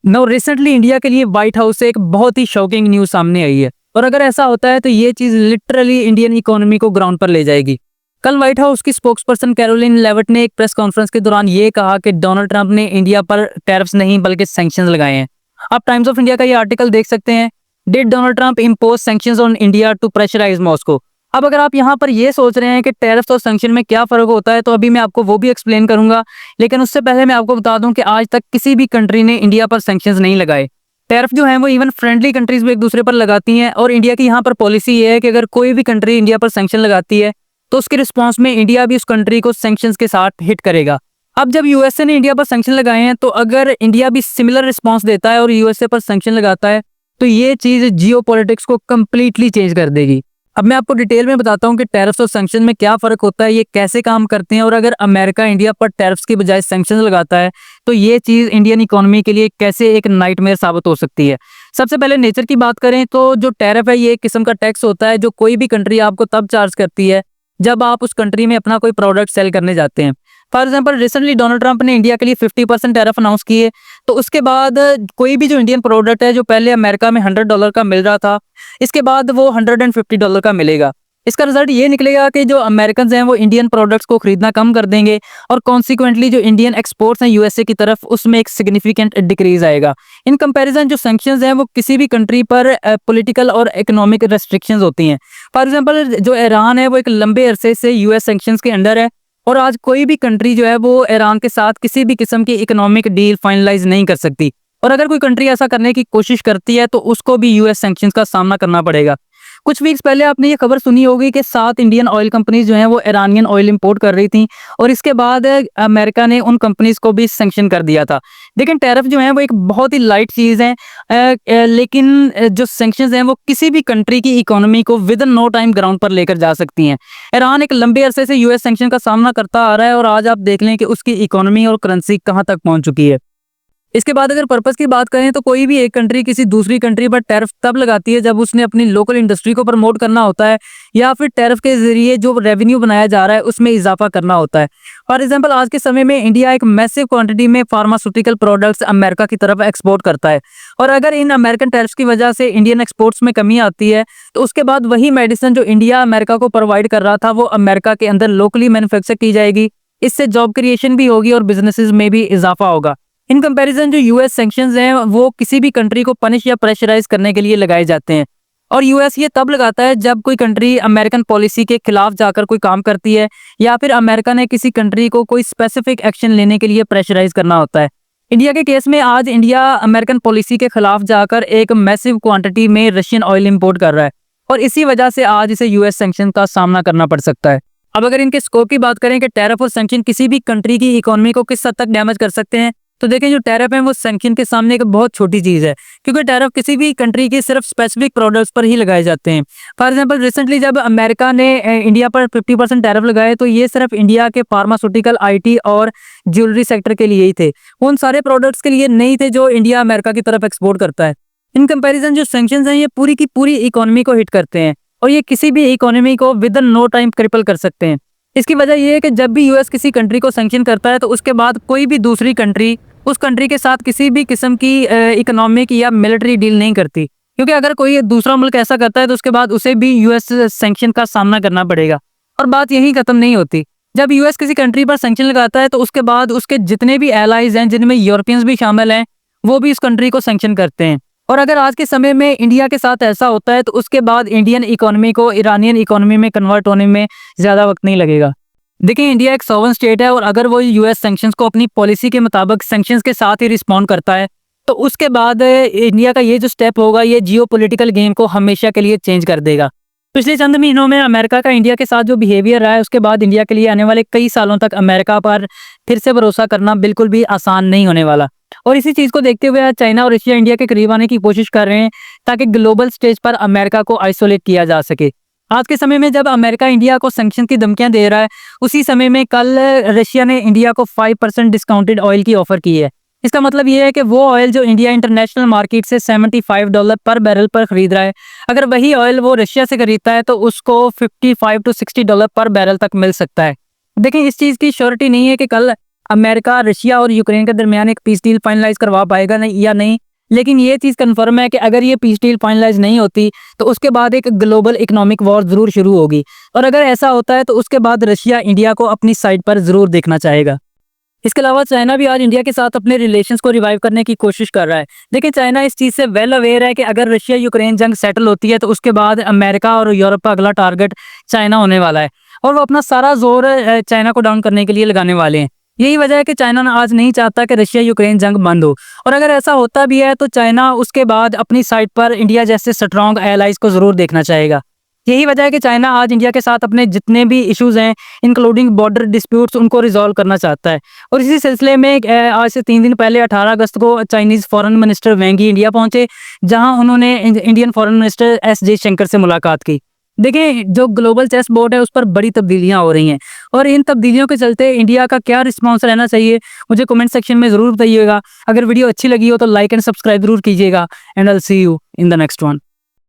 Know recently India के लिए white house से एक बहुत ही शॉकिंग न्यूज सामने आई है और अगर ऐसा होता है तो ये चीज लिटरली इंडियन इकोनॉमी को ग्राउंड पर ले जाएगी। कल व्हाइट हाउस की स्पोक्सपर्सन कैरोलिन लेविट ने एक प्रेस कॉन्फ्रेंस के दौरान ये कहा कि डोनाल्ड ट्रंप ने इंडिया पर टैरिफ्स नहीं बल्कि सैंक्शंस लगाए हैं। आप टाइम्स ऑफ इंडिया का ये आर्टिकल देख सकते हैं। Did Donald Trump impose sanctions on India to pressurize Moscow. अब अगर आप यहाँ पर ये सोच रहे हैं कि टैरिफ्स और सैंक्शन में क्या फर्क होता है तो अभी मैं आपको वो भी एक्सप्लेन करूंगा, लेकिन उससे पहले मैं आपको बता दूं कि आज तक किसी भी कंट्री ने इंडिया पर सैंक्शंस नहीं लगाए। टैरिफ जो है वो इवन फ्रेंडली कंट्रीज भी एक दूसरे पर लगाती हैं और इंडिया की यहाँ पर पॉलिसी ये है कि अगर कोई भी कंट्री इंडिया पर सैंक्शन लगाती है तो उसके रिस्पॉन्स में इंडिया भी उस कंट्री को सैंक्शंस के साथ हिट करेगा। अब जब यूएसए ने इंडिया पर सैंक्शन लगाए हैं तो अगर इंडिया भी सिमिलर रिस्पॉन्स देता है और यूएसए पर सैंक्शन लगाता है तो ये चीज जियोपॉलिटिक्स को कंप्लीटली चेंज कर देगी। अब मैं आपको डिटेल में बताता हूँ कि टैरिफ्स और सैंक्शन में क्या फर्क होता है, ये कैसे काम करते हैं और अगर अमेरिका इंडिया पर टैरिफ्स की बजाय सैंक्शन लगाता है तो ये चीज इंडियन इकोनॉमी के लिए कैसे एक नाइटमेयर साबित हो सकती है। सबसे पहले नेचर की बात करें तो जो टैरिफ है ये एक किस्म का टैक्स होता है जो कोई भी कंट्री आपको तब चार्ज करती है जब आप उस कंट्री में अपना कोई प्रोडक्ट सेल करने जाते हैं। For example recently Donald Trump ने इंडिया के लिए 50% टैरिफ अनाउंस किए, तो उसके बाद कोई भी जो इंडियन प्रोडक्ट है जो पहले अमेरिका में $100 का मिल रहा था, इसके बाद वो $150 का मिलेगा। इसका रिजल्ट ये निकलेगा कि जो अमेरिकन हैं वो इंडियन प्रोडक्ट्स को खरीदना कम कर देंगे और कॉन्सिक्वेंटली जो इंडियन एक्सपोर्ट्स हैं यूएसए की तरफ उसमें एक सिग्निफिकेंट डिक्रीज आएगा। इन कंपैरिजन जो सैंक्शंस हैं वो किसी भी कंट्री पर पॉलिटिकल और इकोनॉमिक रेस्ट्रिक्शंस होती हैं। फॉर एग्जांपल जो ईरान है वो एक लंबे अरसे से यूएस सैंक्शंस के अंडर है और आज कोई भी कंट्री जो है वो ईरान के साथ किसी भी किस्म की इकोनॉमिक डील फाइनलाइज नहीं कर सकती और अगर कोई कंट्री ऐसा करने की कोशिश करती है तो उसको भी यूएस सैंक्शंस का सामना करना पड़ेगा। कुछ वीक्स पहले आपने ये खबर सुनी होगी कि 7 इंडियन ऑयल कंपनीज जो हैं वो ईरानियन ऑयल इंपोर्ट कर रही थी और इसके बाद अमेरिका ने उन कंपनीज को भी सैंक्शन कर दिया था। लेकिन टैरिफ जो है वो एक बहुत ही लाइट चीज़ है, लेकिन जो सैंक्शंस हैं वो किसी भी कंट्री की इकोनॉमी को within no time ground पर लेकर जा सकती हैं। ईरान एक लंबे अरसे से यूएस सैंक्शन का सामना करता आ रहा है और आज आप देख लें कि उसकी इकोनॉमी और करेंसी कहाँ तक पहुँच चुकी है। इसके बाद अगर पर्पस की बात करें तो कोई भी एक कंट्री किसी दूसरी कंट्री पर टैरिफ तब लगाती है जब उसने अपनी लोकल इंडस्ट्री को प्रमोट करना होता है या फिर टैरिफ के जरिए जो रेवेन्यू बनाया जा रहा है उसमें इजाफा करना होता है। फॉर एग्जांपल आज के समय में इंडिया एक मैसिव क्वांटिटी में फार्मास्यूटिकल प्रोडक्ट्स अमेरिका की तरफ एक्सपोर्ट करता है और अगर इन अमेरिकन टैरिफ्स की वजह से इंडियन एक्सपोर्ट्स में कमी आती है तो उसके बाद वही मेडिसिन जो इंडिया अमेरिका को प्रोवाइड कर रहा था वो अमेरिका के अंदर लोकली मैन्युफैक्चर की जाएगी। इससे जॉब क्रिएशन भी होगी और बिजनेसेस में भी इजाफा होगा। इन कंपैरिजन जो यूएस सैंक्शंस हैं वो किसी भी कंट्री को पनिश या प्रेशराइज करने के लिए लगाए जाते हैं और यूएस ये तब लगाता है जब कोई कंट्री अमेरिकन पॉलिसी के खिलाफ जाकर कोई काम करती है या फिर अमेरिका ने किसी कंट्री को कोई स्पेसिफिक एक्शन लेने के लिए प्रेशराइज करना होता है। इंडिया के केस में आज इंडिया अमेरिकन पॉलिसी के खिलाफ जाकर एक मैसिव क्वांटिटी में रशियन ऑयल इंपोर्ट कर रहा है और इसी वजह से आज इसे यूएस सैंक्शन का सामना करना पड़ सकता है। अब अगर इनके स्कोप की बात करें कि टैरिफ और सैंक्शन किसी भी कंट्री की इकोनॉमी को किस हद तक डैमेज कर सकते हैं तो देखें जो टैरिफ है वो सैंक्शन के सामने एक बहुत छोटी चीज है क्योंकि टैरिफ किसी भी कंट्री के सिर्फ स्पेसिफिक प्रोडक्ट्स पर ही लगाए जाते हैं। फॉर एग्जांपल रिसेंटली जब अमेरिका ने इंडिया पर 50% टैरिफ लगाए तो ये सिर्फ इंडिया के फार्मास्यूटिकल, आईटी और ज्वेलरी सेक्टर के लिए ही थे, उन सारे प्रोडक्ट्स के लिए नहीं थे जो इंडिया अमेरिका की तरफ एक्सपोर्ट करता है। इन कंपेरिजन जो सैंक्शंस हैं ये पूरी की पूरी इकोनॉमी को हिट करते हैं और ये किसी भी इकोनॉमी को within no time cripple कर सकते हैं। इसकी वजह यह है कि जब भी यूएस किसी कंट्री को सैंक्शन करता है तो उसके बाद कोई भी दूसरी कंट्री उस कंट्री के साथ किसी भी किस्म की इकोनॉमिक या मिलिट्री डील नहीं करती, क्योंकि अगर कोई दूसरा मुल्क ऐसा करता है तो उसके बाद उसे भी यूएस सैंक्शन का सामना करना पड़ेगा। और बात यहीं खत्म नहीं होती। जब यूएस किसी कंट्री पर सैंक्शन लगाता है तो उसके बाद उसके जितने भी एलाइज हैं जिनमें यूरोपियंस भी शामिल हैं वो भी उस कंट्री को सैंक्शन करते हैं और अगर आज के समय में इंडिया के साथ ऐसा होता है तो उसके बाद इंडियन इकोनॉमी को ईरानियन इकोनॉमी में कन्वर्ट होने में ज़्यादा वक्त नहीं लगेगा। देखिए इंडिया एक सॉवरेन स्टेट है और अगर वो यूएस सैंक्शंस को अपनी पॉलिसी के मुताबिक सैंक्शंस के साथ ही रिस्पॉन्ड करता है तो उसके बाद इंडिया का ये जो स्टेप होगा ये जियोपॉलिटिकल गेम को हमेशा के लिए चेंज कर देगा। पिछले चंद महीनों में अमेरिका का इंडिया के साथ जो बिहेवियर रहा है उसके बाद इंडिया के लिए आने वाले कई सालों तक अमेरिका पर फिर से भरोसा करना बिल्कुल भी आसान नहीं होने वाला और इसी चीज़ को देखते हुए चाइना और रशिया इंडिया के करीब आने की कोशिश कर रहे हैं ताकि ग्लोबल स्टेज पर अमेरिका को आइसोलेट किया जा सके। आज के समय में जब अमेरिका इंडिया को सैंक्शन की धमकियां दे रहा है उसी समय में कल रशिया ने इंडिया को 5% डिस्काउंटेड ऑयल की ऑफर की है। इसका मतलब ये है कि वो ऑयल जो इंडिया इंटरनेशनल मार्केट से $75 पर बैरल पर खरीद रहा है, अगर वही ऑयल वो रशिया से खरीदता है तो उसको $55 to $60 पर बैरल तक मिल सकता है। देखें इस चीज़ की श्योरिटी नहीं है कि कल अमेरिका, रशिया और यूक्रेन के दरमियान एक पीस डील फाइनलाइज करवा पाएगा नहीं या नहीं। लेकिन ये चीज़ कन्फर्म है कि अगर ये पीस डील फाइनलाइज नहीं होती तो उसके बाद एक ग्लोबल इकोनॉमिक वॉर ज़रूर शुरू होगी, और अगर ऐसा होता है तो उसके बाद रशिया इंडिया को अपनी साइड पर ज़रूर देखना चाहेगा। इसके अलावा चाइना भी आज इंडिया के साथ अपने रिलेशंस को रिवाइव करने की कोशिश कर रहा है। देखिए, चाइना इस चीज़ से वेल अवेयर है कि अगर रशिया यूक्रेन जंग सेटल होती है तो उसके बाद अमेरिका और यूरोप का अगला टारगेट चाइना होने वाला है, और वो अपना सारा जोर चाइना को डाउन करने के लिए लगाने वाले हैं। यही वजह है कि चाइना आज नहीं चाहता कि रशिया यूक्रेन जंग बंद हो, और अगर ऐसा होता भी है तो चाइना उसके बाद अपनी साइड पर इंडिया जैसे स्ट्रॉन्ग एलाइज को ज़रूर देखना चाहेगा। यही वजह है कि चाइना आज इंडिया के साथ अपने जितने भी इश्यूज हैं, इंक्लूडिंग बॉर्डर डिस्प्यूट्स, उनको रिजॉल्व करना चाहता है। और इसी सिलसिले में आज से 3 दिन पहले 18 अगस्त को चाइनीज़ फॉरेन मिनिस्टर वेंग यी इंडिया पहुंचे, जहां उन्होंने Indian foreign minister S Jaishankar से मुलाकात की। देखिए, जो ग्लोबल चेस बोर्ड है उस पर बड़ी तब्दीलियां हो रही हैं, और इन तब्दीलियों के चलते इंडिया का क्या रिस्पॉन्स रहना चाहिए मुझे कमेंट सेक्शन में ज़रूर बताइएगा। अगर वीडियो अच्छी लगी हो तो लाइक एंड सब्सक्राइब जरूर कीजिएगा, and I will see you in the next one.